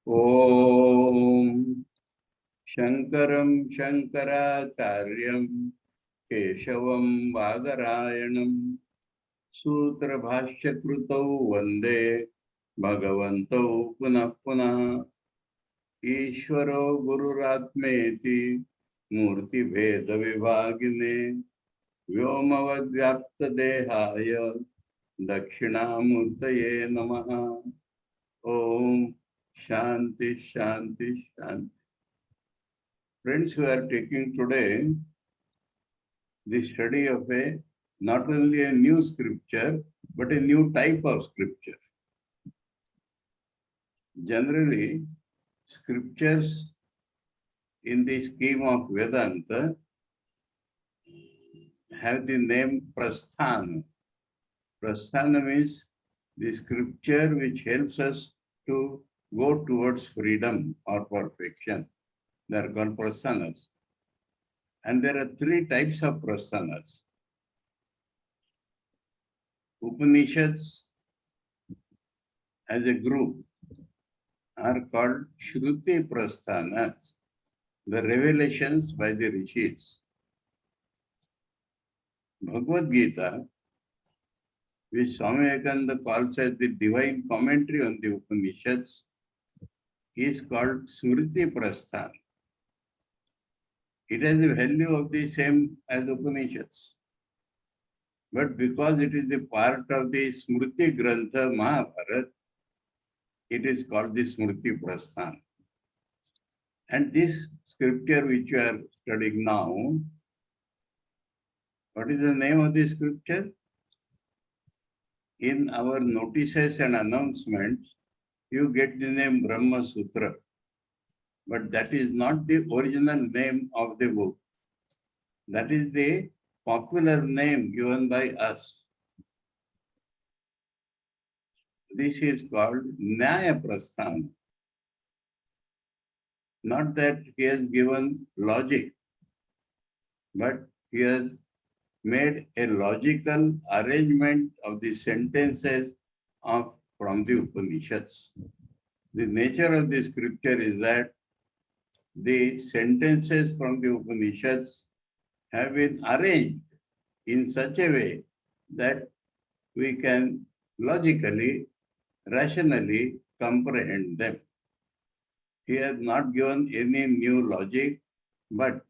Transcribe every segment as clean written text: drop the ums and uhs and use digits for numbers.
Om Shankaram Shankaracharyam Keshavam Vagarayanam Sutra Bhashya Krutau Vande Bhagavantau Punah Punah Ishvaro Gururatmeti Murti Bheda Vibhagine Vyomavad Dehaya Dakshinamurtaye Namaha. Om Shanti Shanti Shanti. Friends, we are taking today the study of not only a new scripture, but a new type of scripture. Generally, scriptures in the scheme of Vedanta have the name Prasthana. Prasthana means the scripture which helps us to go towards freedom or perfection. They are called prasthanas. And there are three types of prasthanas. Upanishads as a group are called Shruti Prasthanas, the revelations by the rishis. Bhagavad Gita, which Swami Vivekananda calls as the divine commentary on the Upanishads, is called Smriti Prasthan. It has the value of the same as Upanishads. But because it is a part of the Smriti Grantha Mahabharat, it is called the Smriti Prasthan. And this scripture which you are studying now, what is the name of the scripture? In our notices and announcements, you get the name Brahma Sutra. But that is not the original name of the book. That is the popular name given by us. This is called Nyaya Prasthana. Not that he has given logic, but he has made a logical arrangement of the sentences from the Upanishads. The nature of the scripture is that the sentences from the Upanishads have been arranged in such a way that we can logically, rationally comprehend them. He has not given any new logic, but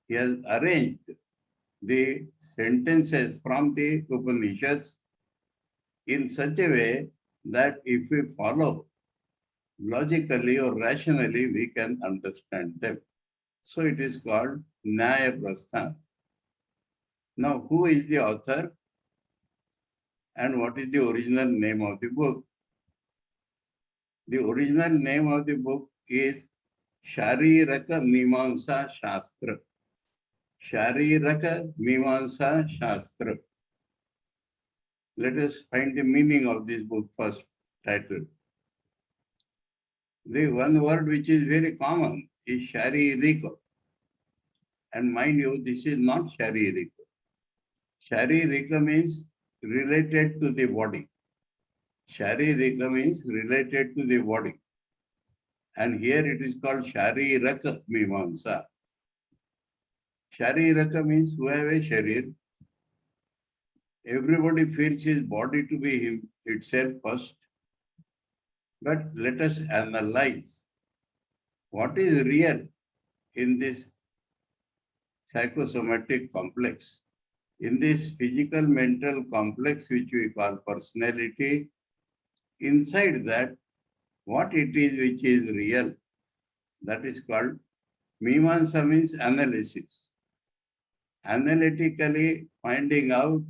he has arranged the sentences from the Upanishads in such a way that if we follow logically or rationally, we can understand them. So it is called Nyaya Prasthan. Now, who is the author and what is the original name of the book? The original name of the book is Shariraka Mimamsa Shastra. Shariraka Mimamsa Shastra. Let us find the meaning of this book first title. The one word which is very common is Sharirika. And mind you, this is not Sharirika. Sharirika means related to the body. Sharirika means related to the body. And here it is called Shariraka Mimamsa. Shariraka means who have a sharir. Everybody feels his body to be him itself first. But let us analyze what is real in this psychosomatic complex. In this physical mental complex which we call personality, inside that, what it is which is real, that is called Mimamsa means analysis. Analytically finding out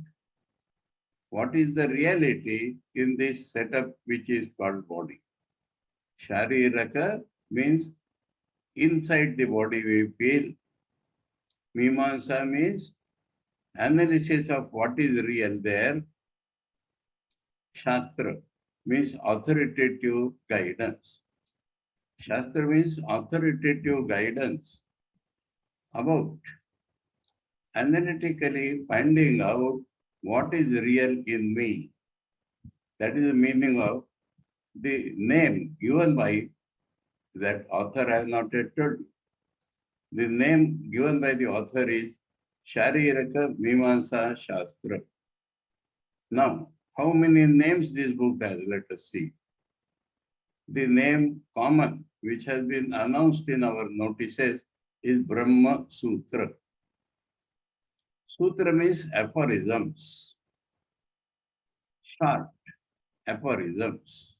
what is the reality in this setup which is called body. Shariraka means inside the body we feel. Mimamsa means analysis of what is real there. Shastra means authoritative guidance. Shastra means authoritative guidance about analytically finding out what is real in me. That is the meaning of the name given by That author I have not yet told you. The name given by the author is Shariraka Mimamsa Shastra. Now, how many names this book has? Let us see. The name common, which has been announced in our notices, is Brahma Sutra. Sutra means aphorisms, short aphorisms,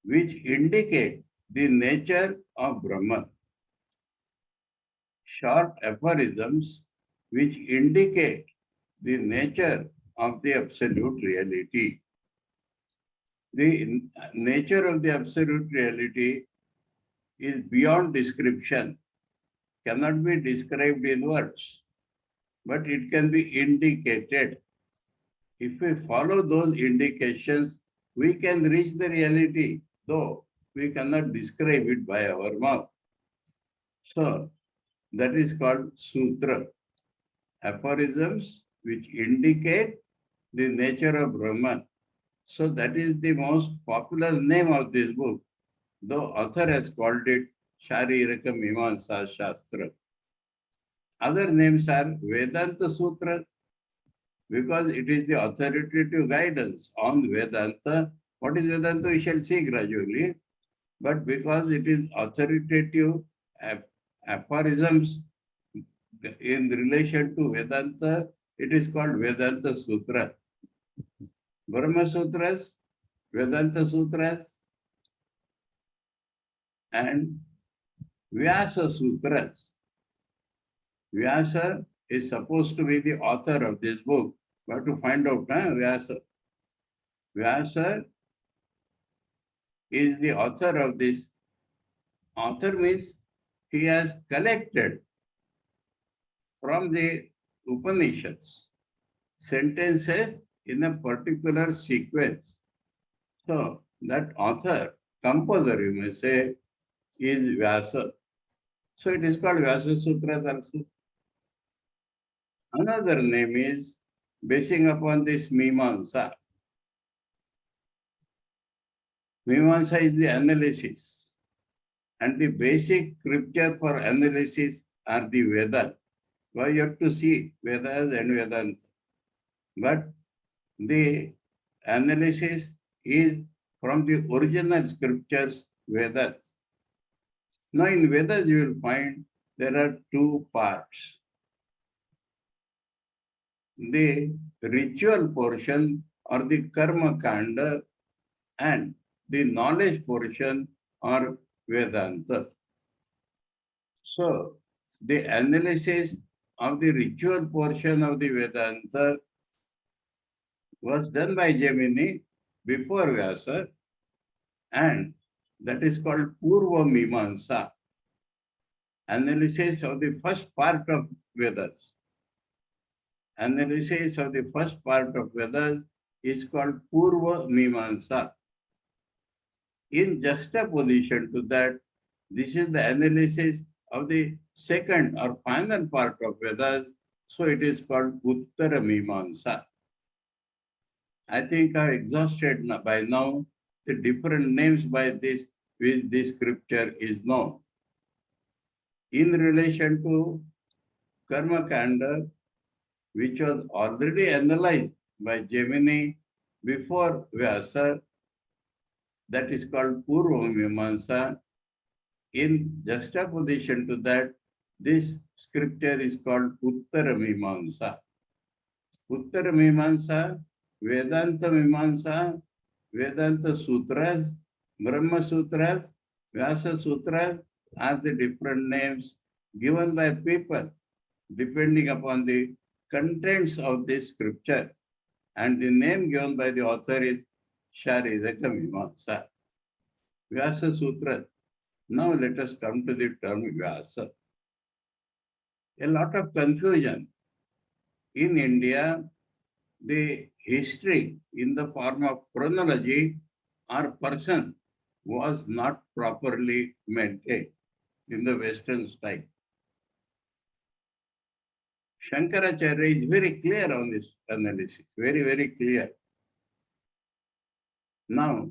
which indicate the nature of Brahman. Short aphorisms which indicate the nature of the absolute reality. The nature of the absolute reality is beyond description, cannot be described in words, but it can be indicated. If we follow those indications, we can reach the reality, though we cannot describe it by our mouth. So that is called sutra. Aphorisms which indicate the nature of Brahman. So that is the most popular name of this book, though author has called it Shariraka Mimamsa Shastra. Other names are Vedanta Sutra, because it is the authoritative guidance on Vedanta. What is Vedanta? We shall see gradually. But because it is authoritative aphorisms in relation to Vedanta, it is called Vedanta Sutra. Brahma Sutras, Vedanta Sutras, and Vyasa Sutras. Vyasa is supposed to be the author of this book. We have to find out, Vyasa. Vyasa is the author of this. Author means he has collected from the Upanishads sentences in a particular sequence. So that author, composer, you may say, is Vyasa. So it is called Vyasa Sutras also. Another name is basing upon this Mimamsa. Mimamsa is the analysis. And the basic scripture for analysis are the Vedas. Why you have to see Vedas and Vedanta. But the analysis is from the original scriptures, Vedas. Now in Vedas you will find there are two parts. The ritual portion or the karma kanda and the knowledge portion or Vedanta. So the analysis of the ritual portion of the Vedanta was done by Gemini before Vyasa, and that is called Purva Mimamsa, analysis of the first part of Vedas. Analysis of the first part of Vedas is called Purva Mimamsa. In juxtaposition to that, this is the analysis of the second or final part of Vedas, so it is called Uttara Mimamsa. I think I exhausted by now the different names by this which this scripture is known. In relation to Karma Kanda, which was already analyzed by Gemini before Vyasa, that is called Purva Mimamsa. In juxtaposition to that, this scripture is called Uttara Mimamsa. Uttara Mimamsa, Vedanta Mimamsa, Vedanta Sutras, Brahma Sutras, Vyasa Sutras are the different names given by people depending upon the contents of this scripture. And the name given by the author is Shariraka Mimamsa. Vyasa Sutra. Now let us come to the term Vyasa. A lot of confusion. In India, the history in the form of chronology or person was not properly maintained in the Western style. Shankaracharya is very clear on this analysis, very, very clear. Now,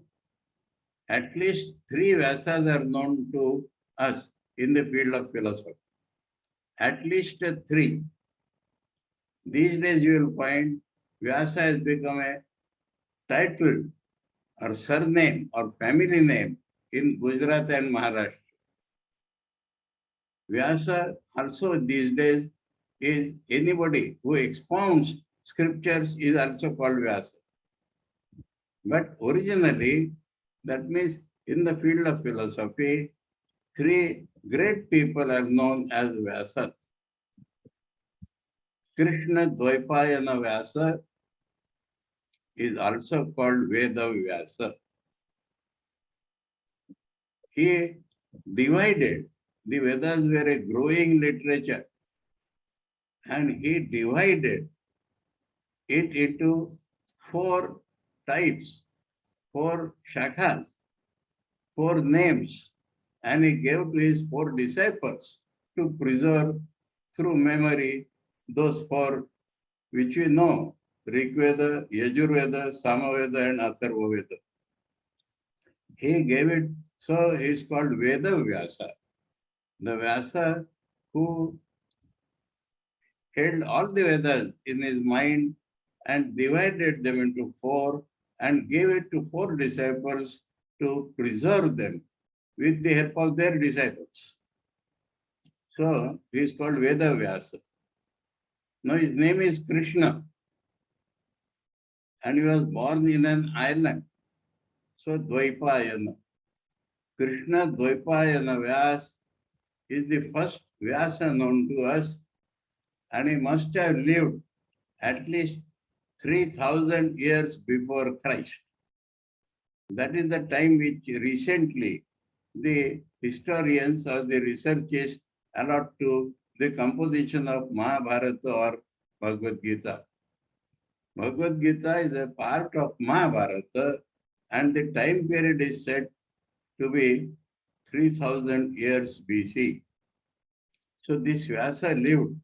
At least 3 Vyasas are known to us in the field of philosophy. At least 3. These days you will find Vyasa has become a title or surname or family name in Gujarat and Maharashtra. Vyasa also these days is anybody who expounds scriptures is also called Vyasa. But originally, that means in the field of philosophy, 3 great people are known as Vyasas. Krishna Dvaipayana Vyasa is also called Veda Vyasa. He divided, the Vedas were a growing literature, and he divided it into 4 types, 4 shakhas, 4 names, and he gave to his 4 disciples to preserve through memory those 4 which we know, Rigveda, Yajurveda, Samaveda, and Atharvaveda. He gave it, so he is called Veda Vyasa. The Vyasa who held all the Vedas in his mind and divided them into 4 and gave it to 4 disciples to preserve them with the help of their disciples. So he is called Veda Vyasa. Now his name is Krishna, and he was born in an island. So Dvaipayana. Krishna Dvaipayana Vyas is the first Vyasa known to us, and he must have lived at least 3000 years before Christ. That is the time which recently the historians or the researchers allot to the composition of Mahabharata or Bhagavad Gita. Bhagavad Gita is a part of Mahabharata, and the time period is said to be 3000 years BC. So this Vyasa lived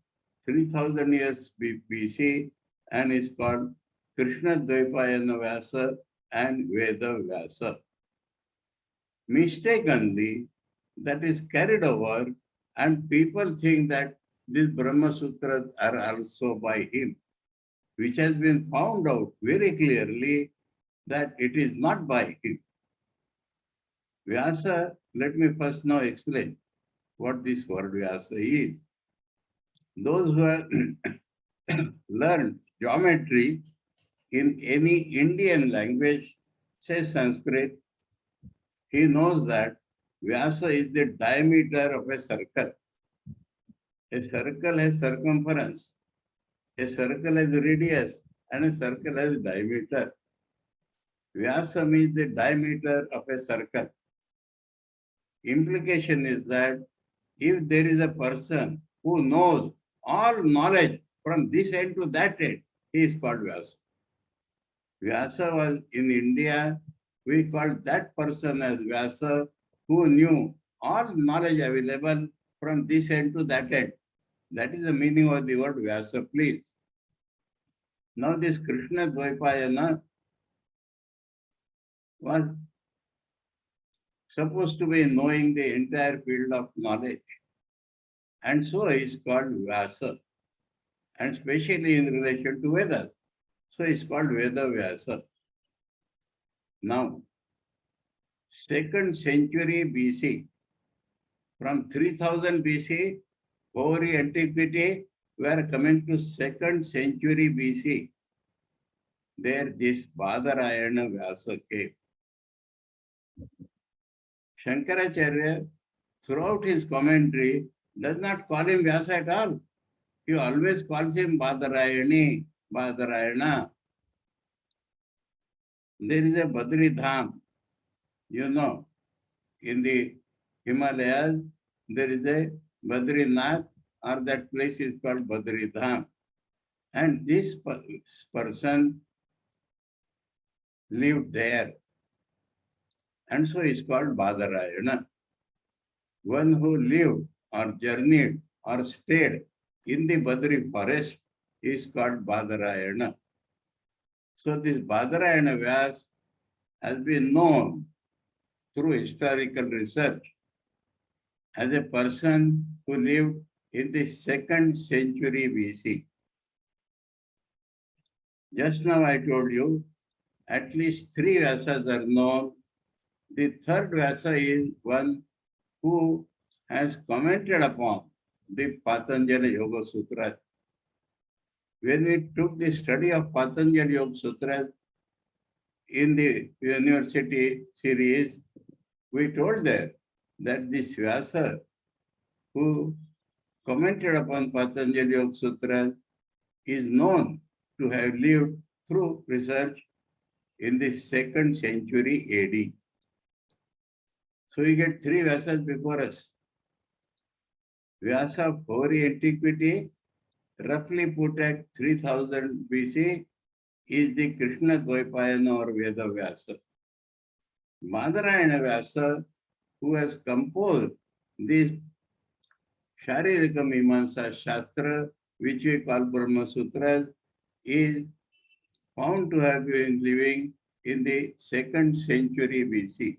3000 years BC and is called Krishna Dvaipayana Vyasa and Veda Vyasa. Mistakenly, that is carried over, and people think that these Brahma Sutras are also by him, which has been found out very clearly that it is not by him. Vyasa, let me first now explain what this word Vyasa is. Those who have learned geometry in any Indian language, say Sanskrit, he knows that Vyasa is the diameter of a circle. A circle has circumference, a circle has radius, and a circle has diameter. Vyasa means the diameter of a circle. Implication is that if there is a person who knows all knowledge from this end to that end, he is called Vyasa. Vyasa was in India, we called that person as Vyasa who knew all knowledge available from this end to that end. That is the meaning of the word Vyasa, please. Now this Krishna Dvaipayana was supposed to be knowing the entire field of knowledge. And so he is called Vyasa, and especially in relation to Vedas. So he is called Veda Vyasa. Now, 2nd century BC, from 3000 BC, over antiquity, we are coming to 2nd century BC. There this Badarayana Vyasa came. Shankaracharya, throughout his commentary, does not call him Vyasa at all. He always calls him Badarayani, Badarayana. There is a Badri Dham, you know, in the Himalayas, there is a Badrinath, or that place is called Badri Dham. And this person lived there. And so it's called Badarayana. One who lived or journeyed or stayed in the Badri forest is called Badarayana. So this Badarayana Vyas has been known through historical research as a person who lived in the 2nd century BC. Just now I told you at least 3 Vyasas are known. The third Vyasa is one who has commented upon the Patanjali Yoga Sutras. When we took the study of Patanjali Yoga Sutras in the university series, we told there that this Vyasa who commented upon Patanjali Yoga Sutras is known to have lived through research in the 2nd century AD. So we get 3 Vyasas before us. Vyasa of hoary antiquity, roughly put at 3000 BC, is the Krishna Dvaipayana or Veda Vyasa. Badarayana Vyasa, who has composed this Sharirika Mimamsa Shastra, which we call Brahma Sutras, is found to have been living in the 2nd century BC.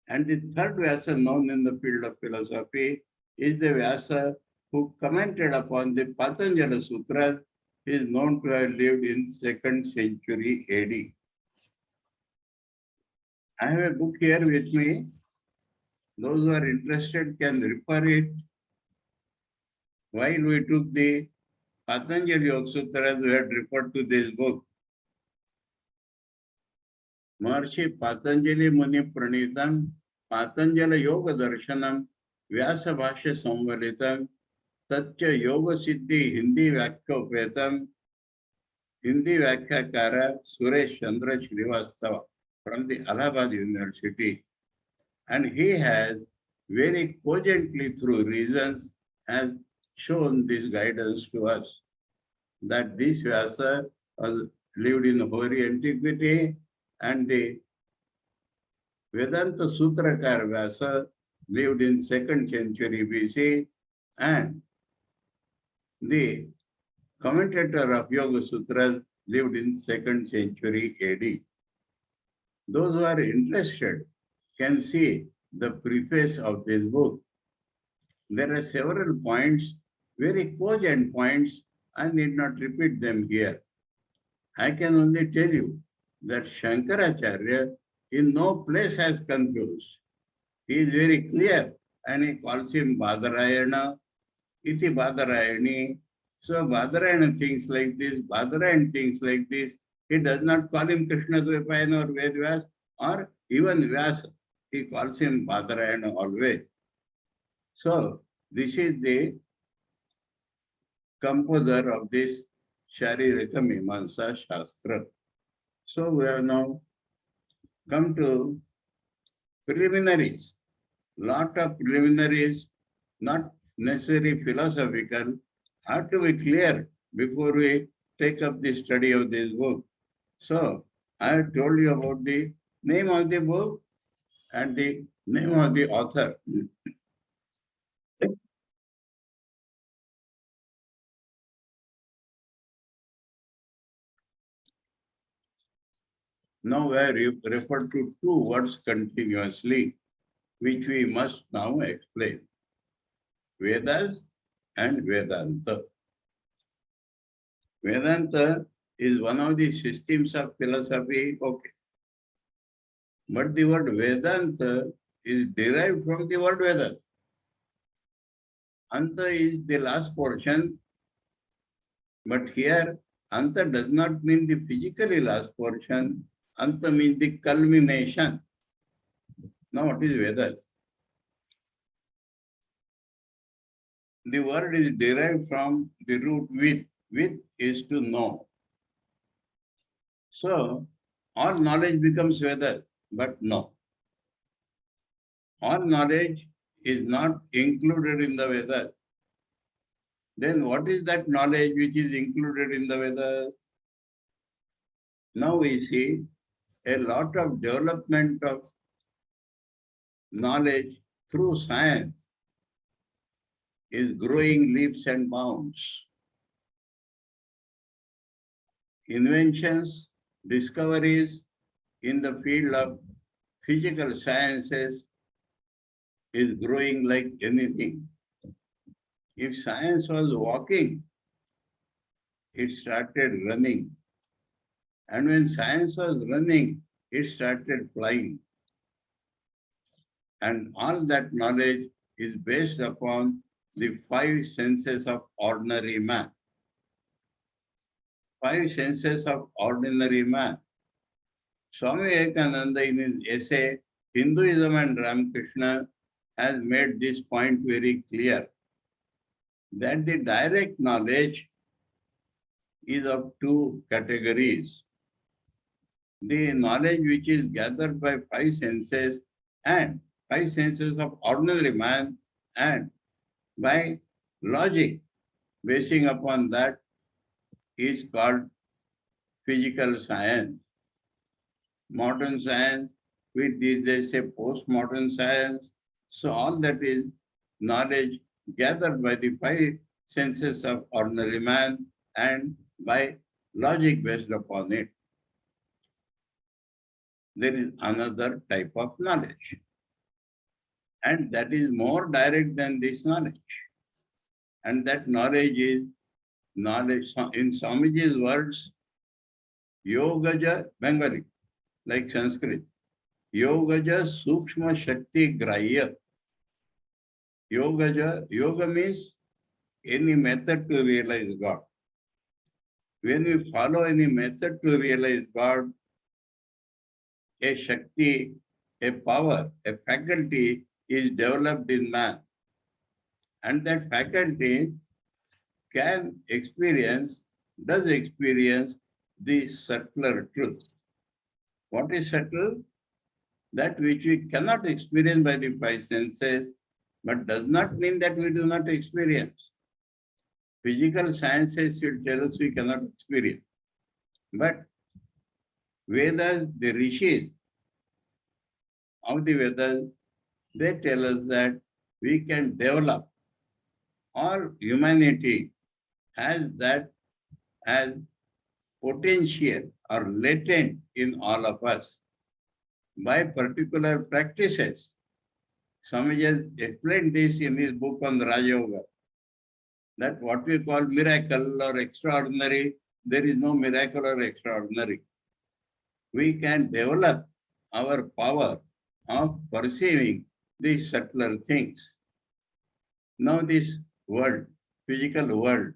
And the third Vyasa known in the field of philosophy is the Vyasa who commented upon the Patanjali Sutras, is known to have lived in 2nd century AD. I have a book here with me. Those who are interested can refer it. While we took the Patanjali Yoga Sutras, we had referred to this book. Maharshi Patanjali Muni Pranitam Patanjali Yoga Darshanam Vyasa Bhashya Samvalitam Tatya Yoga Siddhi Hindi Vyakyopetam Hindi Vyakyakara Suresh Chandra Srivastava from the Allahabad University. And he has very cogently through reasons has shown this guidance to us that this Vyasa was lived in hoary antiquity and the Vedanta Sutrakar Vyasa lived in 2nd century BC and the commentator of Yoga Sutras lived in 2nd century AD. Those who are interested can see the preface of this book. There are several points, very cogent points. I need not repeat them here. I can only tell you that Shankaracharya in no place has confused. He is very clear and he calls him Badarayana, Iti Badarayani. So Badarayana thinks like this, Badarayana thinks like this. He does not call him Krishna Dvaipayana or Vedvyas or even Vyasa. He calls him Badarayana always. So this is the composer of this Sharirika Mimamsa Shastra. So we have now come to preliminaries. Lot of preliminaries, not necessarily philosophical, have to be clear before we take up the study of this book. So I have told you about the name of the book and the name of the author. Now I refer to 2 words continuously, which we must now explain. Vedas and Vedanta. Vedanta is one of the systems of philosophy, okay. But the word Vedanta is derived from the word Veda. Anta is the last portion, but here Anta does not mean the physically last portion. Anta means the culmination. Now what is Veda? The word is derived from the root with. With is to know. So all knowledge becomes Veda, but no. All knowledge is not included in the Veda. Then what is that knowledge which is included in the Veda? Now we see a lot of development of knowledge through science is growing leaps and bounds. Inventions, discoveries in the field of physical sciences is growing like anything. If science was walking, it started running. And when science was running, it started flying. And all that knowledge is based upon the five senses of ordinary man. Five senses of ordinary man. Swami Vivekananda in his essay, Hinduism and Ramakrishna, has made this point very clear, that the direct knowledge is of two categories. The knowledge which is gathered by five senses and five senses of ordinary man and by logic, basing upon that, is called physical science. Modern science, with these days say postmodern science. So all that is knowledge gathered by the five senses of ordinary man and by logic based upon it. There is another type of knowledge. And that is more direct than this knowledge. And that knowledge is knowledge, in Swamiji's words, Yogaja Bengali, like Sanskrit. Yogaja Sukshma Shakti Grahya. Yoga means any method to realize God. When we follow any method to realize God, a Shakti, a power, a faculty is developed in man. And that faculty does experience the subtler truth. What is subtle? That which we cannot experience by the five senses, but does not mean that we do not experience. Physical sciences will tell us we cannot experience. But Vedas, the rishis of the Vedas, they tell us that we can develop. All humanity has that as potential or latent in all of us by particular practices. Swamiji has explained this in his book on Raja Yoga, that what we call miracle or extraordinary, there is no miracle or extraordinary. We can develop our power of perceiving these subtler things. Now this world, physical world,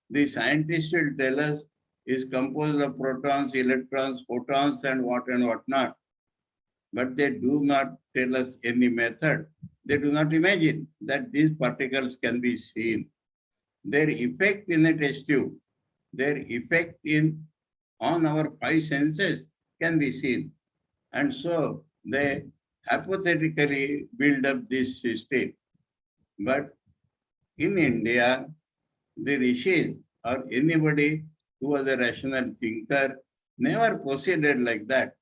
the scientists will tell us is composed of protons, electrons, photons, and what not. But they do not tell us any method. They do not imagine that these particles can be seen. Their effect in a test tube, their effect on our five senses can be seen. And so they hypothetically build up this system. But in India, the rishis or anybody who was a rational thinker never proceeded like that.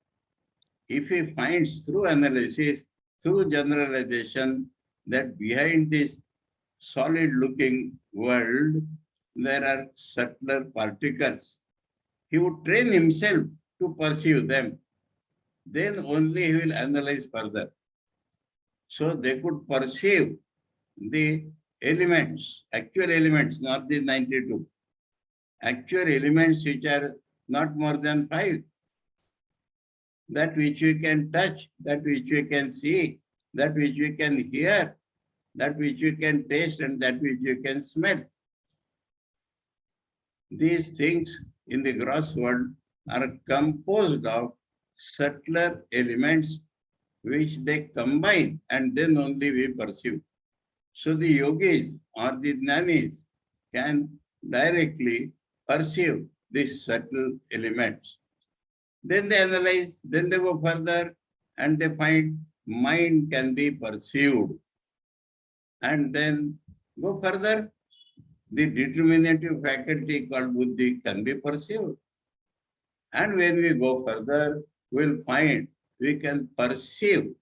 If he finds through analysis, through generalization, that behind this solid-looking world, there are subtler particles, he would train himself to perceive them. Then only he will analyze further. So they could perceive the elements, actual elements, not the 92. Actual elements which are not more than 5. That which we can touch, that which we can see, that which we can hear, that which we can taste, and that which we can smell. These things in the gross world are composed of subtler elements which they combine and then only we perceive. So the yogis or the jnanis can directly perceive these subtle elements. Then they analyze, then they go further and they find mind can be perceived. And then go further, the determinative faculty called buddhi can be perceived. And when we go further, we'll find we can perceive,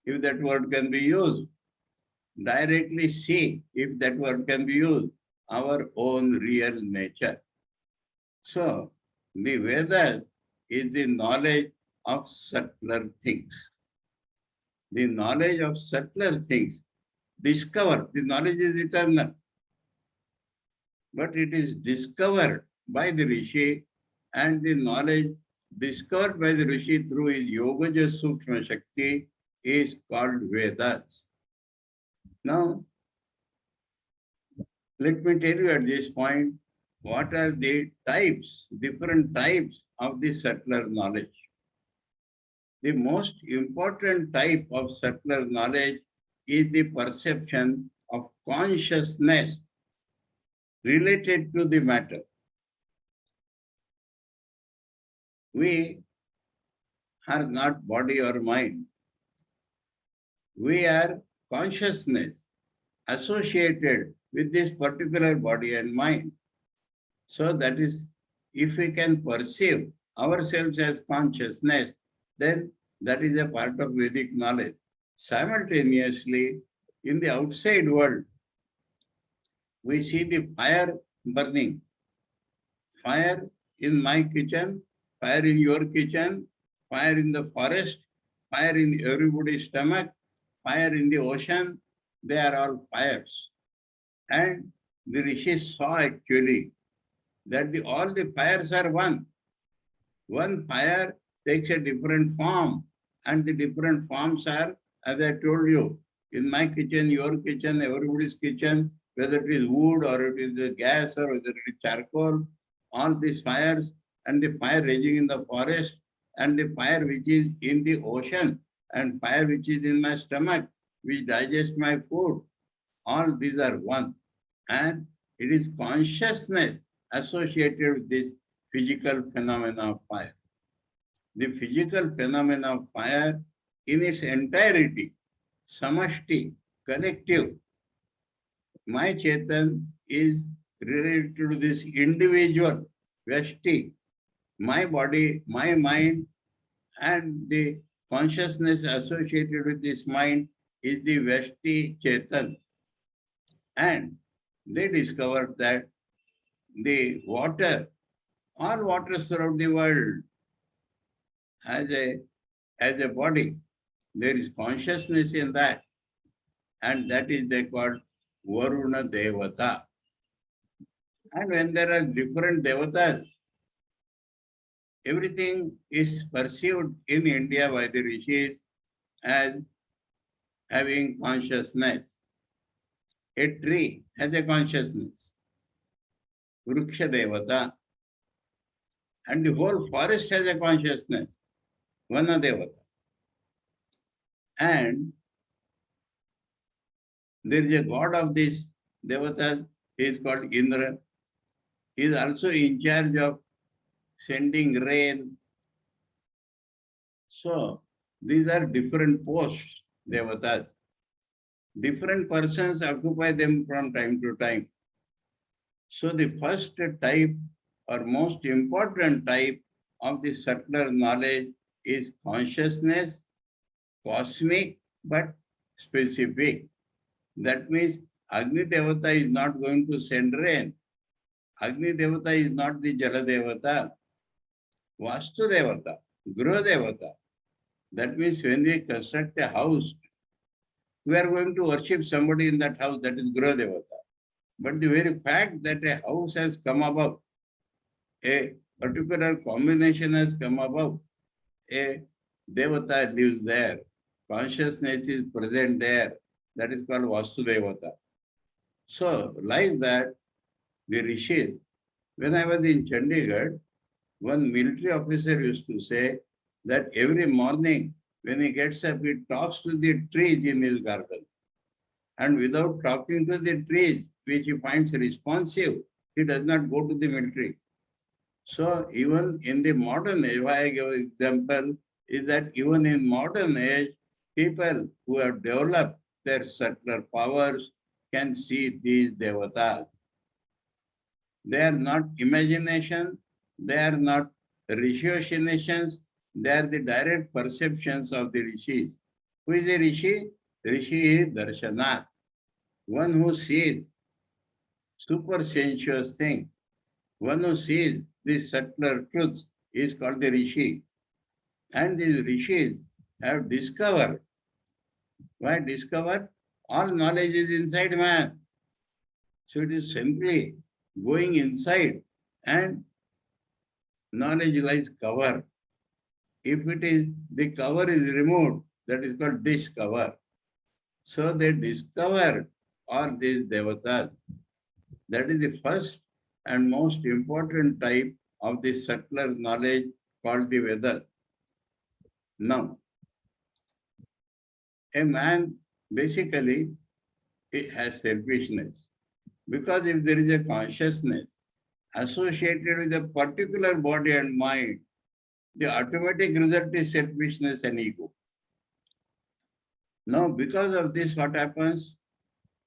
if that word can be used, directly see, if that word can be used, our own real nature. So, the Vedas is the knowledge of subtler things. The knowledge of subtler things, discover, the knowledge is eternal, but it is discovered by the Rishi, and the knowledge discovered by the Rishi through his Yogaja Sukshma Shakti is called Vedas. Now, let me tell you at this point, what are the types, different types of the subtler knowledge. The most important type of subtler knowledge is the perception of consciousness related to the matter. We are not body or mind. We are consciousness associated with this particular body and mind. So that is, if we can perceive ourselves as consciousness, then that is a part of Vedic knowledge. Simultaneously, in the outside world, we see the fire burning. Fire in my kitchen, fire in your kitchen, fire in the forest, fire in everybody's stomach, fire in the ocean. They are all fires. And the rishis saw actually that all the fires are one. One fire takes a different form, and the different forms are, as I told you, in my kitchen, your kitchen, everybody's kitchen, whether it is wood or it is a gas or whether it is charcoal, all these fires, and the fire raging in the forest, and the fire which is in the ocean, and fire which is in my stomach, which digests my food, all these are one. And it is consciousness associated with this physical phenomena of fire. The physical phenomena of fire in its entirety, samashti, collective. My Chetan is related to this individual, Vyashti, my body, my mind, and the consciousness associated with this mind is the Vyashti Chetan. And they discovered that the water, all waters throughout the world has a body. There is consciousness in that. And that is they called Varuna Devata. And when there are different devatas, everything is perceived in India by the rishis as having consciousness. A tree has a consciousness, Vriksha Devata. And the whole forest has a consciousness, Vana Devata. And there is a god of this Devata, he is called Indra. He is also in charge of sending rain. So these are different posts, Devatas. Different persons occupy them from time to time. So the first type or most important type of the subtler knowledge is consciousness, cosmic but specific. That means Agni Devata is not going to send rain. Agni Devata is not the Jala Devata. Vastu Devata, Griha Devata. That means when we construct a house, we are going to worship somebody in that house, that is Griha Devata. But the very fact that a house has come about, a particular combination has come about, a Devata lives there, consciousness is present there, that is called Vastu Devata. So, like that, the rishis, when I was in Chandigarh, one military officer used to say that every morning when he gets up, he talks to the trees in his garden. And without talking to the trees, which he finds responsive, he does not go to the military. So even in the modern age, why I give example is that even in modern age, people who have developed their subtler powers can see these devatas. They are not imagination, they are not ratiocinations, they are the direct perceptions of the rishis. Who is a rishi? Rishi is Darshanath, one who sees super sensuous thing. One who sees these subtler truths is called the rishi. And these rishis have discovered. Why discovered? All knowledge is inside man. So it is simply going inside and knowledge lies cover. If it is the cover is removed, that is called discover. So they discovered all these devatas. That is the first and most important type of the subtler knowledge called the Vedas. Now, a man basically it has selfishness. Because if there is a consciousness associated with a particular body and mind, the automatic result is selfishness and ego. Now, because of this, what happens?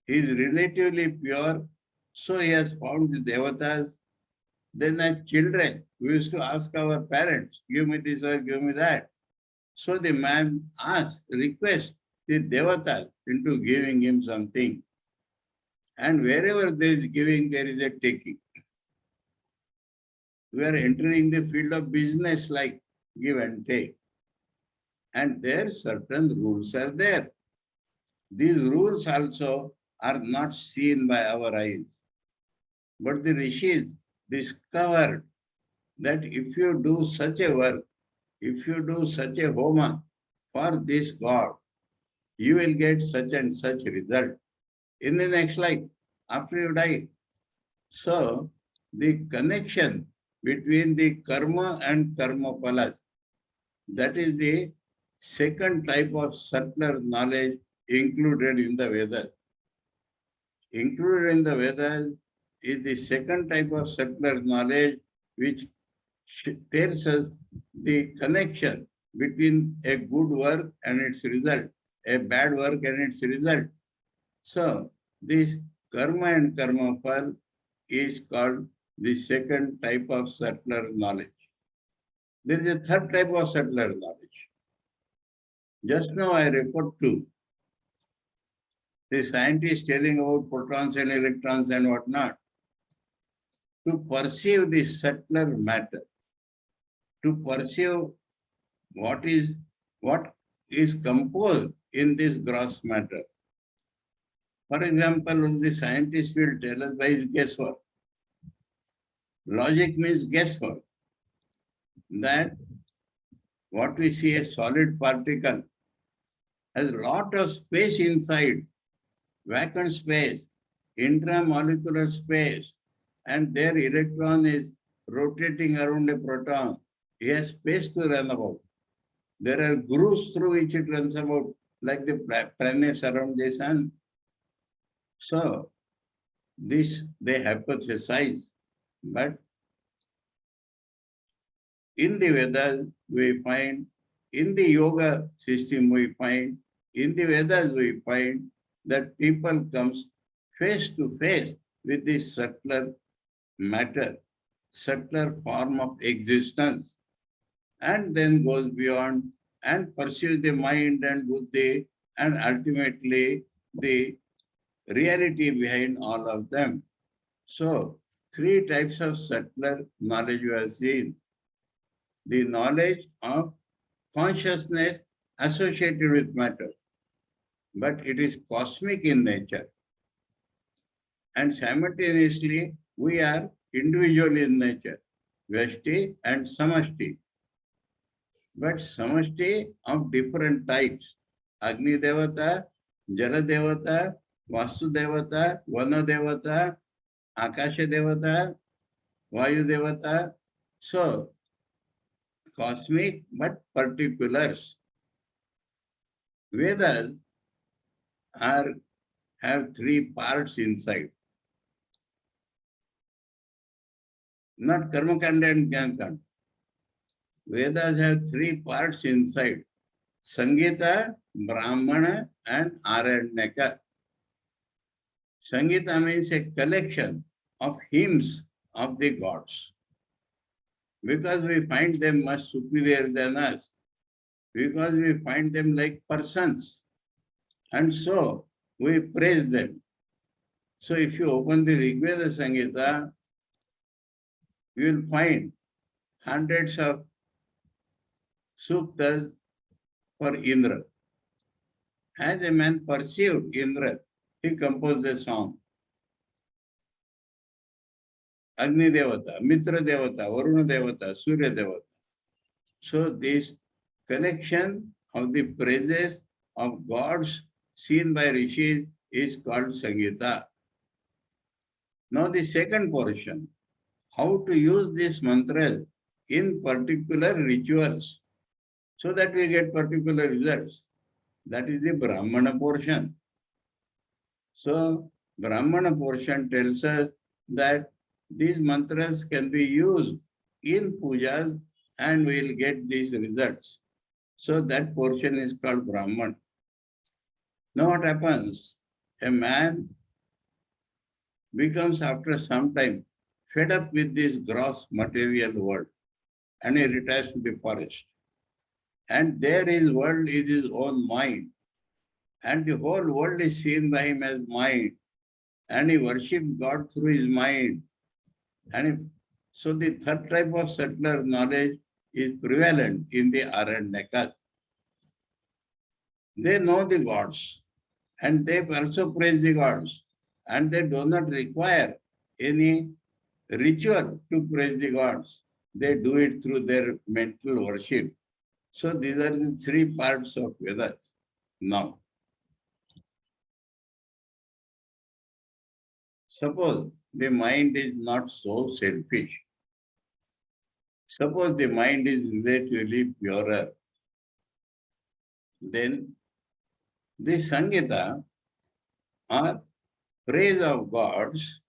He is relatively pure, so he has found the devatas. Then as children, we used to ask our parents, give me this or give me that. So the man asks, requests the devatas into giving him something. And wherever there is giving, there is a taking. We are entering the field of business like give and take. And there certain rules are there. These rules also are not seen by our eyes. But the rishis discovered that if you do such a work, if you do such a homa for this god, you will get such and such result in the next life after you die. So the connection between the karma and karma pala, that is the second type of subtler knowledge included in the Vedas. Included in the Vedas is the second type of subtler knowledge which tells us the connection between a good work and its result, a bad work and its result. So this karma and karma pal is called the second type of subtler knowledge. There is a third type of subtler knowledge. Just now I referred to the scientists telling about protons and electrons and whatnot. To perceive the subtler matter, to perceive what is composed in this gross matter. For example, the scientist will tell us by his guesswork. Logic means guesswork. That what we see as solid particle has a lot of space inside, vacant space, intramolecular space, and their electron is rotating around a proton. He has space to run about. There are grooves through which it runs about, like the planets around the sun. So, this they hypothesize. But in the Vedas, we find, in the yoga system, we find, in the Vedas, we find that people comes face to face with this subtler matter, subtler form of existence, and then goes beyond and pursues the mind and buddhi and ultimately the reality behind all of them. So, three types of subtler knowledge you have seen. The knowledge of consciousness associated with matter, but it is cosmic in nature. And simultaneously, we are individual in nature, Vyashti and Samashti. But Samashti of different types. Agni Devata, Jala Devata, Vastu Devata, Vana Devata, Akasha Devata, Vayu Devata. So, cosmic but particulars. Vedas are have three parts inside. Not Karmakanda and Jnanakanda. Vedas have three parts inside. Sangita, Brahmana, and Aranyaka. Sangita means a collection of hymns of the gods. Because we find them much superior than us. Because we find them like persons. And so we praise them. So if you open the Rigveda Sangita, you will find hundreds of Suktas for Indra. As a man perceived Indra, he composed a song. Agni Devata, Mitra Devata, Varuna Devata, Surya Devata. So this collection of the praises of gods seen by rishis is called Sangita. Now the second portion, how to use these mantras in particular rituals so that we get particular results. That is the Brahmana portion. So Brahmana portion tells us that these mantras can be used in pujas and we will get these results. So that portion is called Brahman. Now what happens? A man becomes after some time fed up with this gross material world and he retires to the forest. And there his world is his own mind. And the whole world is seen by him as mind. And he worships God through his mind. And so the third type of subtler knowledge is prevalent in the Aranyakas. They know the gods and they also praise the gods. And they do not require any ritual to praise the gods. They do it through their mental worship. So these are the three parts of Vedas. Now, suppose the mind is not so selfish. Suppose the mind is relatively purer. Then the Sangita or praise of gods,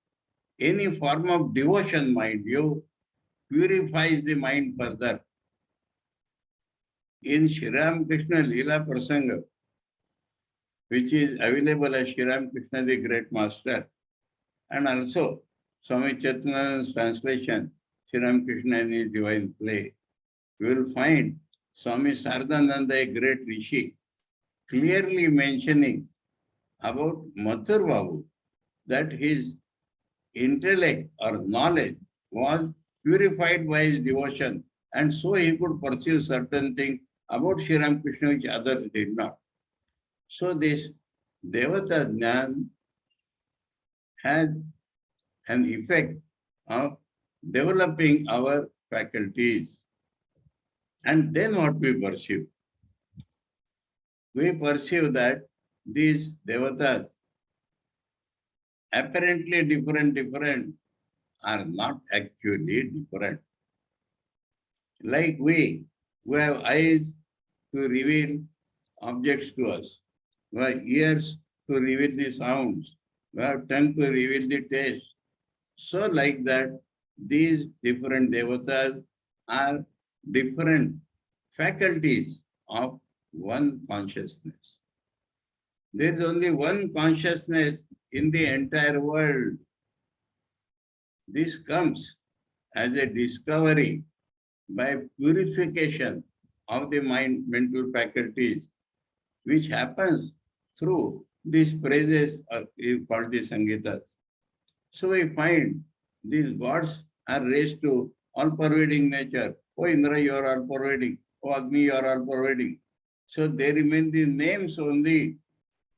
any form of devotion, mind you, purifies the mind further. In Shri Ram Krishna Leela Prasanga, which is available as Shri Ram Krishna the Great Master, and also Swami Chaitanya's translation, Shri Ram Krishna in his divine play, you will find Swami Sardananda, a great rishi, clearly mentioning about Mathur Babu, that his intellect or knowledge was purified by his devotion, and so he could pursue certain things about Shri Ram Krishna which others did not. So this Devata Jnana has an effect of developing our faculties. And then what we perceive? We perceive that these devatas, apparently different, are not actually different. Like we have eyes to reveal objects to us, we have ears to reveal the sounds, we have tongue to reveal the taste. So like that, these different devatas are different faculties of one consciousness. There is only one consciousness in the entire world. This comes as a discovery by purification of the mind, mental faculties, which happens through these praises called the Sangitas. So we find these gods are raised to all-pervading nature. Oh Indra, you are all-pervading. Oh Agni, you are all-pervading. So they remain the names only,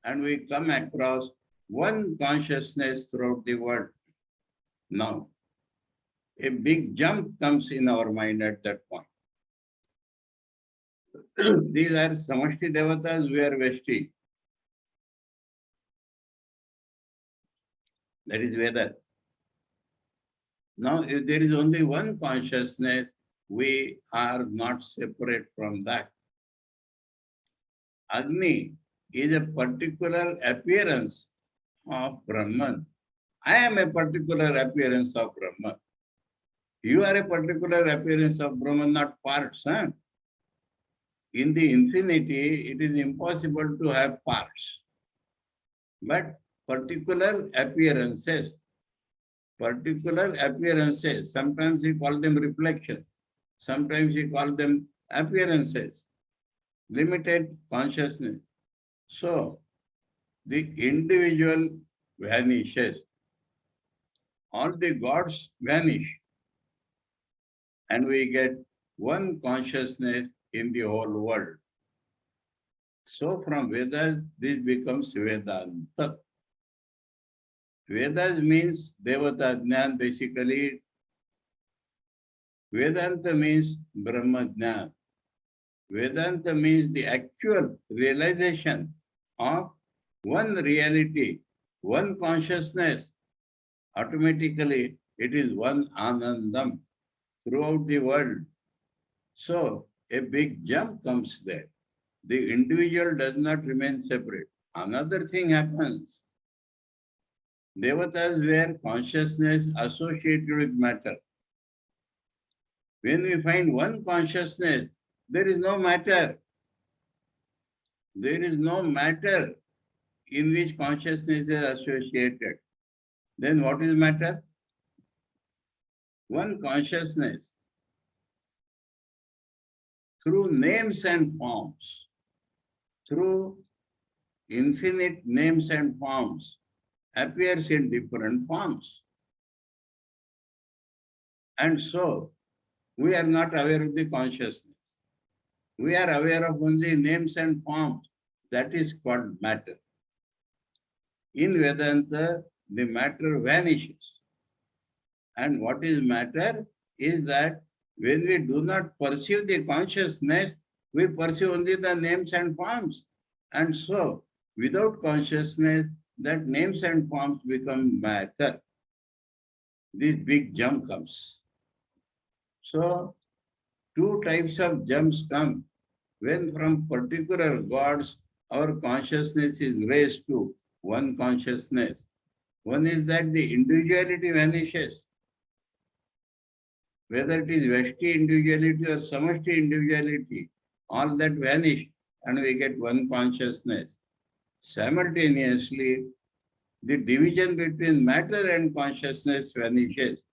and we come across one consciousness throughout the world. Now, a big jump comes in our mind at that point. These are Samashti Devatas, we are Veshti. That is Vedas. Now, if there is only one consciousness, we are not separate from that. Agni is a particular appearance of Brahman. I am a particular appearance of Brahman. You are a particular appearance of Brahman, not parts. Huh? In the infinity, it is impossible to have parts. But particular appearances, sometimes we call them reflections, sometimes we call them appearances, limited consciousness. So, the individual vanishes. All the gods vanish. And we get one consciousness in the whole world. So from Vedas, this becomes Vedanta. Vedas means Devata Jnana, basically. Vedanta means Brahma Jnana. Vedanta means the actual realization of one reality, one consciousness. Automatically, it is one Anandam throughout the world. So, a big jump comes there. The individual does not remain separate. Another thing happens. Devatas were consciousness associated with matter. When we find one consciousness, there is no matter. There is no matter in which consciousness is associated. Then what is matter? One consciousness through names and forms, through infinite names and forms, appears in different forms. And so, we are not aware of the consciousness. We are aware of only names and forms. That is called matter. In Vedanta, the matter vanishes. And what is matter is that when we do not perceive the consciousness, we perceive only the names and forms. And so, without consciousness, that names and forms become matter. This big jump comes. So, two types of jumps come. When from particular gods, our consciousness is raised to one consciousness. One is that the individuality vanishes. Whether it is Vashti individuality or Samashti individuality, all that vanish and we get one consciousness. Simultaneously, the division between matter and consciousness vanishes.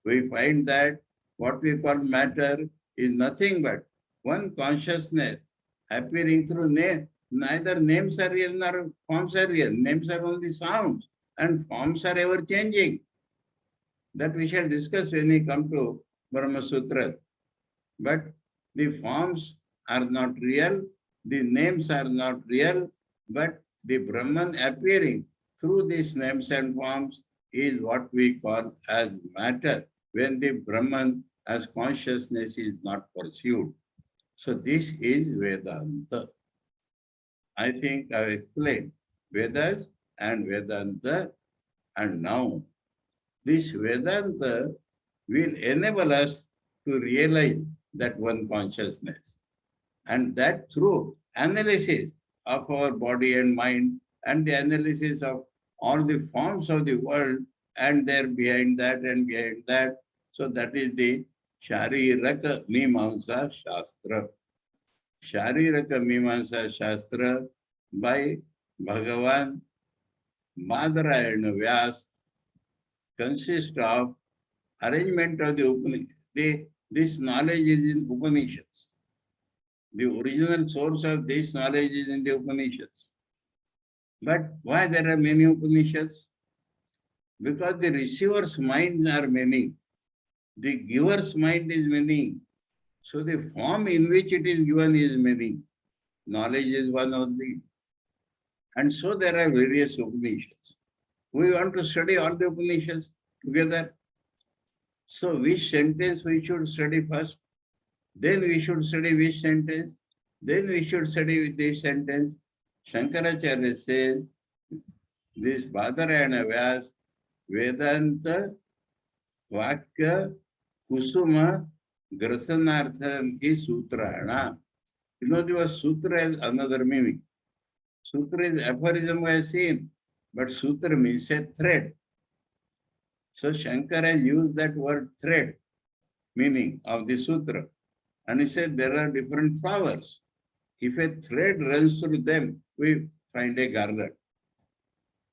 We find that what we call matter is nothing but one consciousness appearing through name. Neither names are real nor forms are real. Names are only sounds and forms are ever changing. That we shall discuss when we come to Brahma Sutra. But the forms are not real, the names are not real, but the Brahman appearing through these names and forms is what we call as matter, when the Brahman as consciousness is not pursued. So this is Vedanta. I think I have explained Vedas and Vedanta, and now this Vedanta will enable us to realize that one consciousness, and that through analysis of our body and mind and the analysis of all the forms of the world and there behind that and behind that. So that is the Shariraka Mimamsa Shastra. Shariraka Mimamsa Shastra by Bhagavan Badarayana Vyas consists of arrangement of the Upanishads. This knowledge is in Upanishads. The original source of this knowledge is in the Upanishads. But why there are many Upanishads? Because the receiver's minds are many. The giver's mind is many. So the form in which it is given is many. Knowledge is one only. And so there are various Upanishads. We want to study all the Upanishads together. So which sentence we should study first? Then we should study which sentence? Then we should study with this sentence. Shankaracharya says, this Badarayana Vyas, Vedanta, Vakya, Kusuma, Grasanartham is Sutrana. You know, the word Sutra has another meaning. Sutra is aphorism we have seen, but Sutra means a thread. So Shankara has used that word thread, meaning of the Sutra. And he said there are different flowers. If a thread runs through them, we find a garland.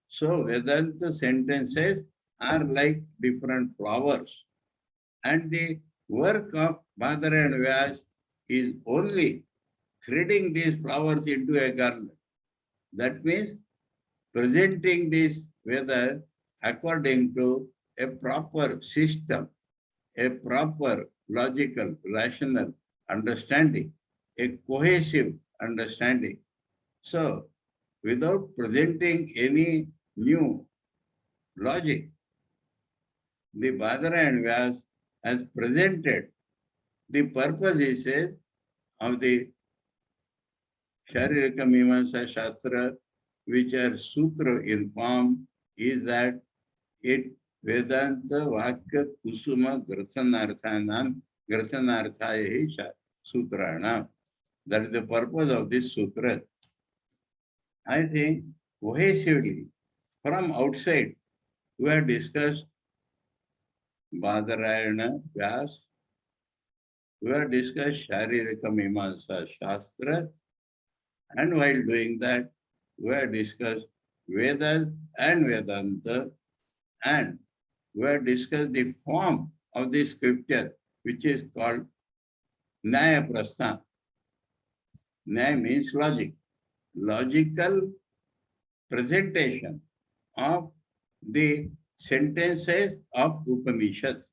So Vedanta sentences are like different flowers. And the work of Badarayana Vyas is only threading these flowers into a garland. That means presenting this Veda according to a proper system, a proper logical, rational understanding. a cohesive understanding. So, without presenting any new logic, the Badara and Vyas has presented the purpose, he says, of the Sharirika Mimamsa Shastra, which are sutra in form, is that it Vedanta Vakya Kusuma Grasanarthanam Grasanarthaya Sutrana. That is the purpose of this sutra. I think cohesively from outside we have discussed Badarayana Vyas, we have discussed Sharirika Mimamsa Shastra, and while doing that, we have discussed Vedas and Vedanta, and we have discussed the form of the scripture, which is called Nyaya Prastha. Nyaya means logic. Logical presentation of the sentences of Upanishads.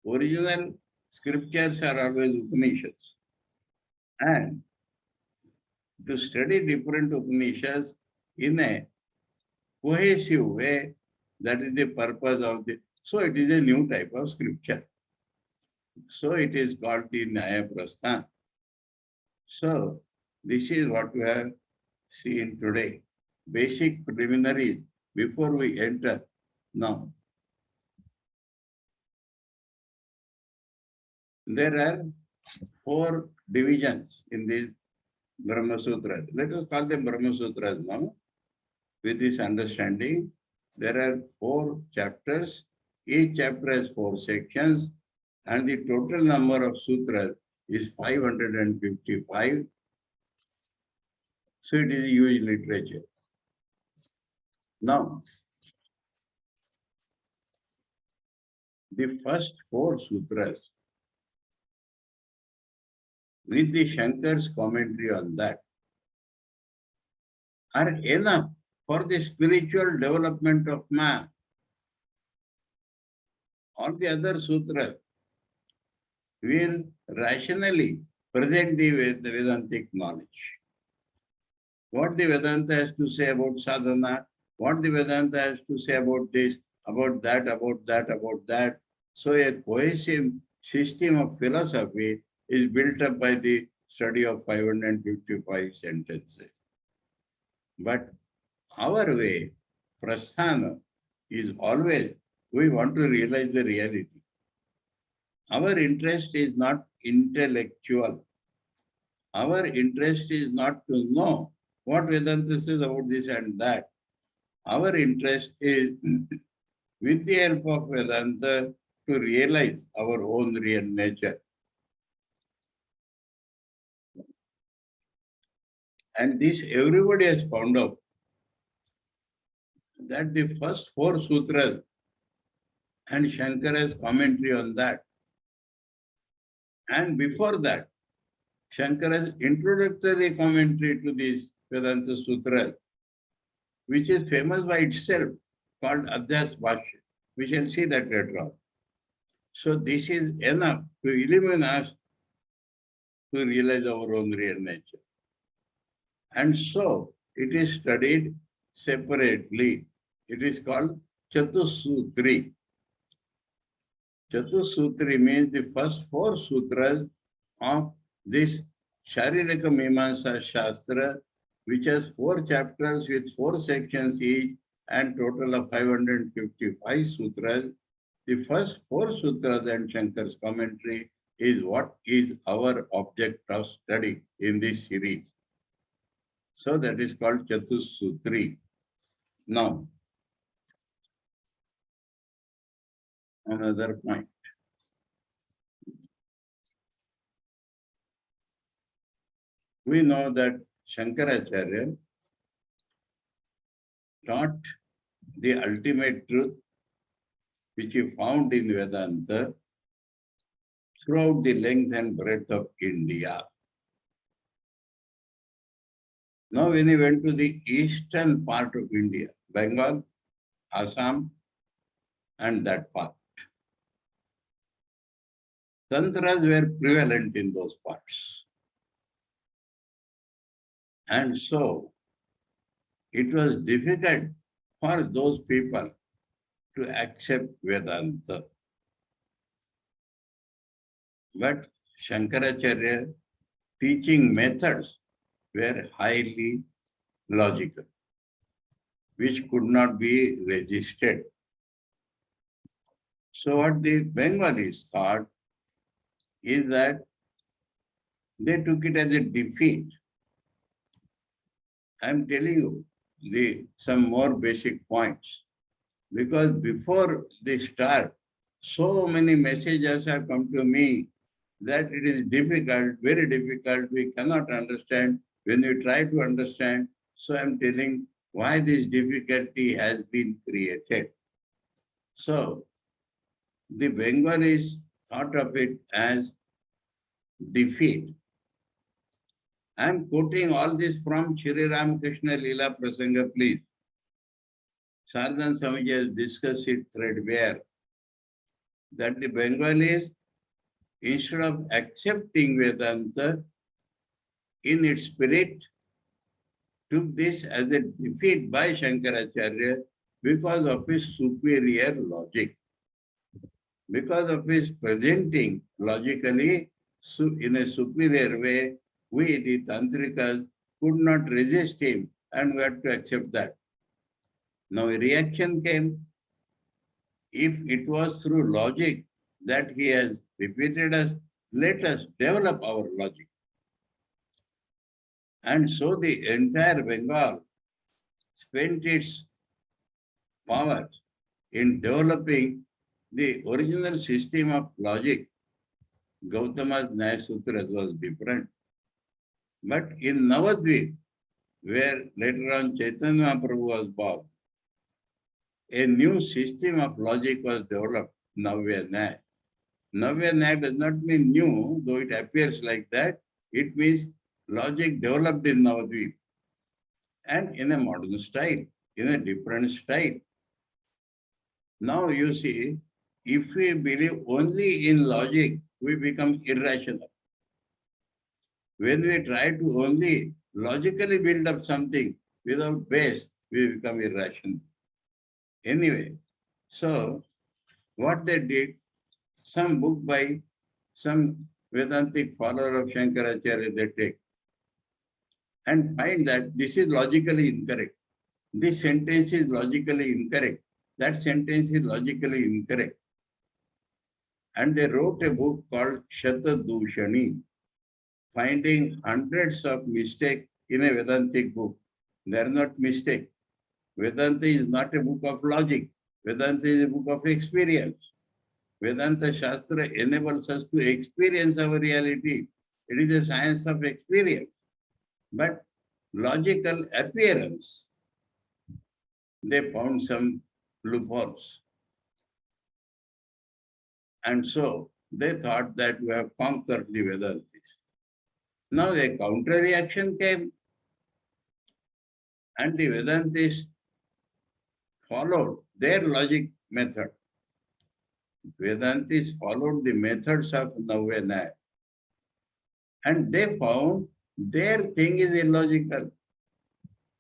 Original scriptures are always Upanishads. And to study different Upanishads in a cohesive way, that is the purpose of the. So it is a new type of scripture. So it is called the Nyaya Prastha. So this is what we have seen today. Basic preliminaries before we enter now. There are 4 divisions in the Brahma Sutra. Let us call them Brahma Sutras now. With this understanding, there are 4 chapters. Each chapter has 4 sections, and the total number of sutras is 555. So it is a huge literature. Now, the first 4 sutras, with the Shankar's commentary on that, are enough for the spiritual development of man. All the other sutras will rationally present the Vedantic knowledge. What the Vedanta has to say about sadhana, what the Vedanta has to say about this, about that, about that, about that. So a cohesive system of philosophy is built up by the study of 555 sentences. But our way, prasthana, is always, we want to realize the reality. Our interest is not intellectual. Our interest is not to know what Vedanta says about this and that. Our interest is, with the help of Vedanta, to realize our own real nature. And this everybody has found out that the first 4 sutras and Shankara's commentary on that. And before that, Shankara's introductory commentary to this Vedanta Sutra, which is famous by itself, called Adhyas Bhashya. We shall see that later on. So this is enough to illuminate us to realize our own real nature. And so it is studied separately. It is called Chatusutri. Chatusutri means the first 4 sutras of this Sharirika Mimamsa Shastra, which has 4 chapters with 4 sections each and total of 555 sutras. The first 4 sutras and Shankar's commentary is what is our object of study in this series. So that is called Chatusutri. Now, another point. We know that Shankaracharya taught the ultimate truth which he found in Vedanta throughout the length and breadth of India. Now, when he went to the eastern part of India, Bengal, Assam, and that part, tantras were prevalent in those parts. And so it was difficult for those people to accept Vedanta. But Shankaracharya teaching methods were highly logical, which could not be resisted. So what the Bengalis thought is that they took it as a defeat. I'm telling you some more basic points. Because before they start, so many messages have come to me that it is difficult, very difficult. We cannot understand when we try to understand. So I'm telling why this difficulty has been created. So the Bengalis thought of it as defeat. I'm quoting all this from Shri Ramakrishna Leela Prasanga, please. Sardan Swamiji has discussed it threadbare, that the Bengalis, instead of accepting Vedanta in its spirit, took this as a defeat by Shankaracharya because of his superior logic, because of his presenting logically in a superior way. We, the Tantrikas, could not resist him and we had to accept that. Now a reaction came. If it was through logic that he has repeated us, let us develop our logic. And so the entire Bengal spent its power in developing the original system of logic. Gautama's Nyaya Sutras was different. But in Navadvip, where later on Chaitanya Mahaprabhu was born, a new system of logic was developed, Navya Nyaya. Navya Nyaya does not mean new, though it appears like that. It means logic developed in Navadvip and in a modern style, in a different style. Now you see, if we believe only in logic, we become irrational. When we try to only logically build up something without base, we become irrational. Anyway, so what they did, some book by some Vedantic follower of Shankaracharya they take and find that this is logically incorrect. This sentence is logically incorrect. That sentence is logically incorrect. And they wrote a book called Shatadushani, finding hundreds of mistakes in a Vedantic book. They are not mistakes. Vedanta is not a book of logic. Vedanta is a book of experience. Vedanta Shastra enables us to experience our reality. It is a science of experience. But logical appearance, they found some loopholes. And so they thought that we have conquered the Vedantis. Now a counter reaction came, and the Vedantis followed their logic method. Vedantis followed the methods of Navya Nyaya. And they found their thing is illogical.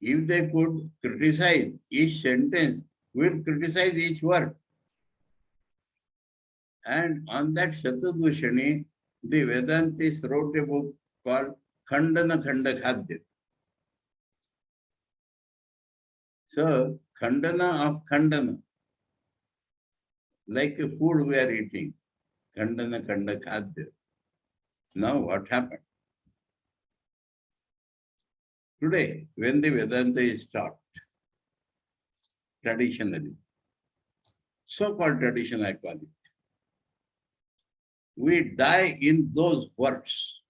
If they could criticize each sentence, we'll criticize each word. And on that Shatadushani, the Vedantis wrote a book called Khandana Khanda Khadya. So, Khandana of Khandana, like a food we are eating, Khandana Khanda Khadya. Now what happened? Today, when the Vedanta is taught, traditionally, so-called tradition I call it, we die in those words.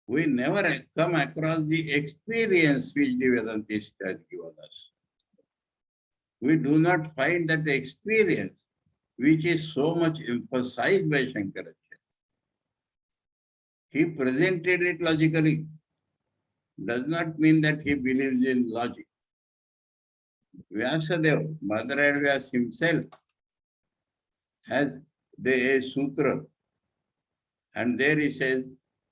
We never come across the experience which the Vedantists has given us. We do not find that experience which is so much emphasized by Shankaracharya. He presented it logically. Does not mean that he believes in logic. Vyasadeva, Madhuraya Vyas himself, has a sutra, and there he says,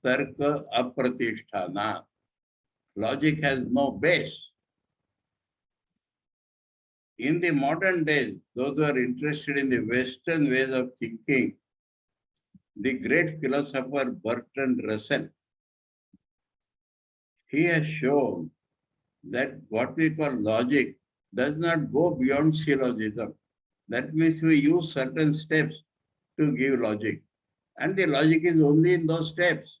tarka apratisthana. Logic has no base. In the modern days, those who are interested in the Western ways of thinking, the great philosopher Bertrand Russell, he has shown that what we call logic does not go beyond syllogism. That means we use certain steps to give logic. And the logic is only in those steps.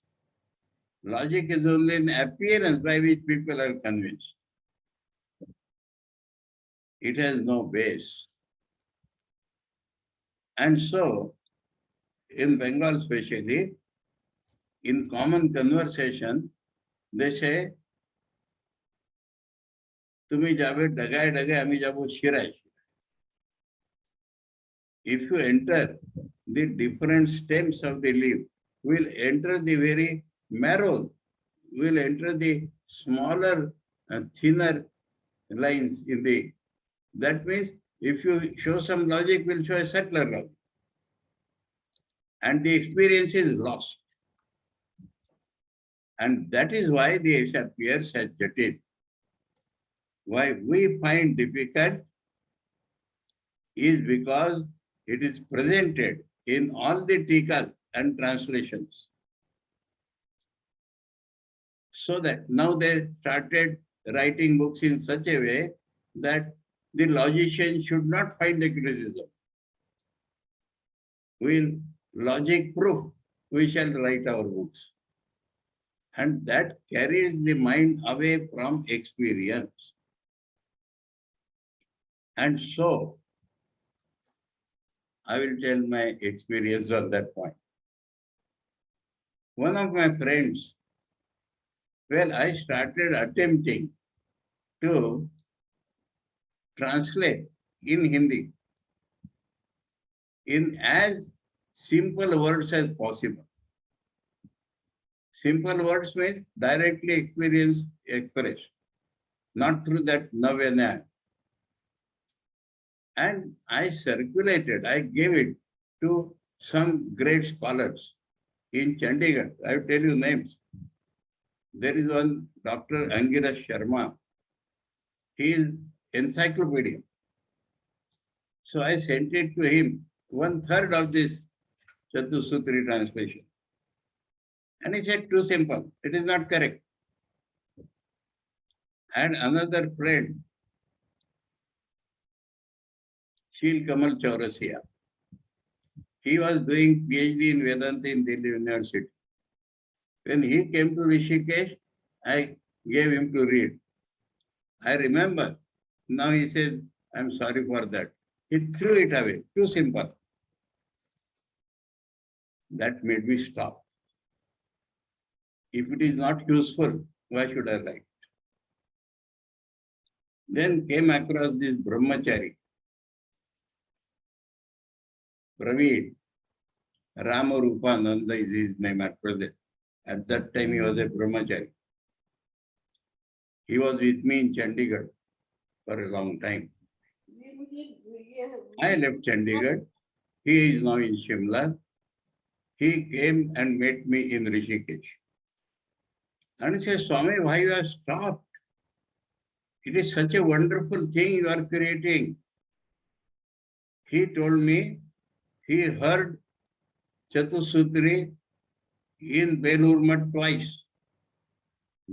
Logic is only an appearance by which people are convinced. It has no base. And so, in Bengal especially, in common conversation, they say, তুমি যাবে ডাগায় ডাগায় আমি যাব শিরায়। If you enter the different stems of the leaf, will enter the very marrow, will enter the smaller, thinner lines in the. That means if you show some logic, will show a subtler logic. And the experience is lost. And that is why the Asia appears as jatil. Why we find difficult is because it is presented in all the tikas and translations. So that now they started writing books in such a way that the logician should not find the criticism. Will logic proof, we shall write our books. And that carries the mind away from experience. And so, I will tell my experience on that point. One of my friends, well, I started attempting to translate in Hindi in as simple words as possible. Simple words means directly expressed, not through that navena. And I circulated, I gave it to some great scholars in Chandigarh. I will tell you names. There is one Dr. Angiras Sharma. He is encyclopedia. So I sent it to him, 1/3 of this Chatusutri translation. And he said, too simple. It is not correct. And another friend, Shil Kamal Chaurasia. He was doing PhD in Vedanta in Delhi University. When he came to Rishikesh, I gave him to read. I remember. Now he says, I'm sorry for that. He threw it away. Too simple. That made me stop. If it is not useful, why should I write? Then came across this brahmachari, Praveen, Ramarupananda is his name at present. At that time, he was a brahmachari. He was with me in Chandigarh for a long time. I left Chandigarh. He is now in Shimla. He came and met me in Rishikesh. And he said, Swami, why you have stopped? It is such a wonderful thing you are creating. He told me he heard Chatusutri in Belur Math twice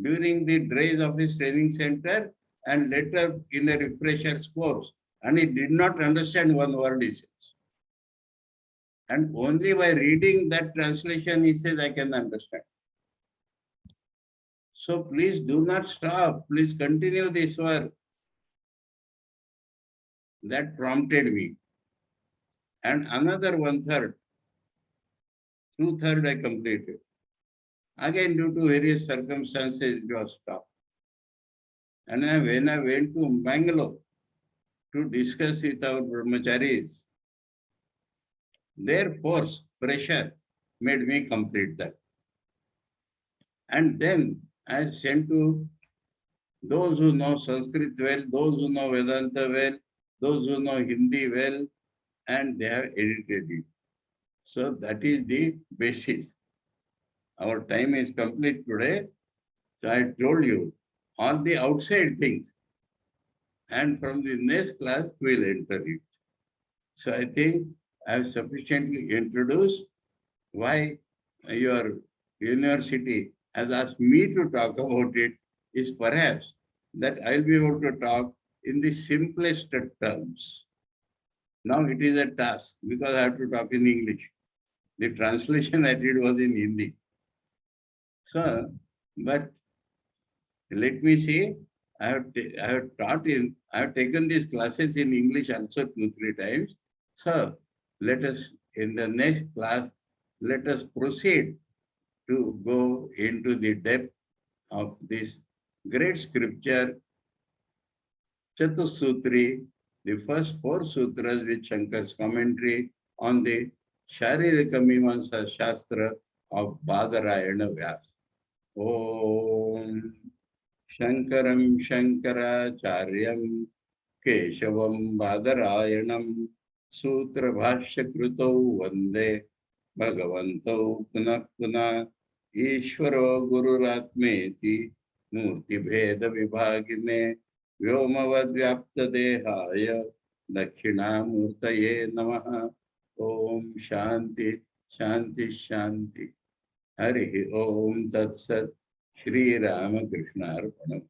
during the days of his training center and later in a refresher's course. And he did not understand one word he says. And only by reading that translation, he says, I can understand. So please do not stop. Please continue this work. That prompted me. And another 1/3, 2/3 I completed. Again, due to various circumstances, it was stopped. And when I went to Bangalore to discuss with our brahmacharis, their force, pressure, made me complete that. And then I sent to those who know Sanskrit well, those who know Vedanta well, those who know Hindi well, and they have edited it. So that is the basis. Our time is complete today. So I told you all the outside things. And from the next class, we'll enter it. So I think I have sufficiently introduced why your university has asked me to talk about it is perhaps that I'll be able to talk in the simplest terms. Now it is a task because I have to talk in English. The translation I did was in Hindi. So, but let me say, I have taken these classes in English also 2, 3 times. So let us, in the next class, let us proceed to go into the depth of this great scripture, Chatussutri, the first 4 sutras with Shankar's commentary on the Sharirika Mimamsa Shastra of Badarayana Vyas. Om Shankaram Shankaracharyam Keshavam Badarayanam Sutra Bhashya Krutau Vande Bhagavantau Punah Punah Ishvaro Gururatmeti Murti Bheda Vibhagine Vyomavad Vyapta Dehaya Dakshinamurtaye Namaha. Om Shanti Shanti Shanti. Hari Om Tat Sat. Shri Ramakrishna Arpanam.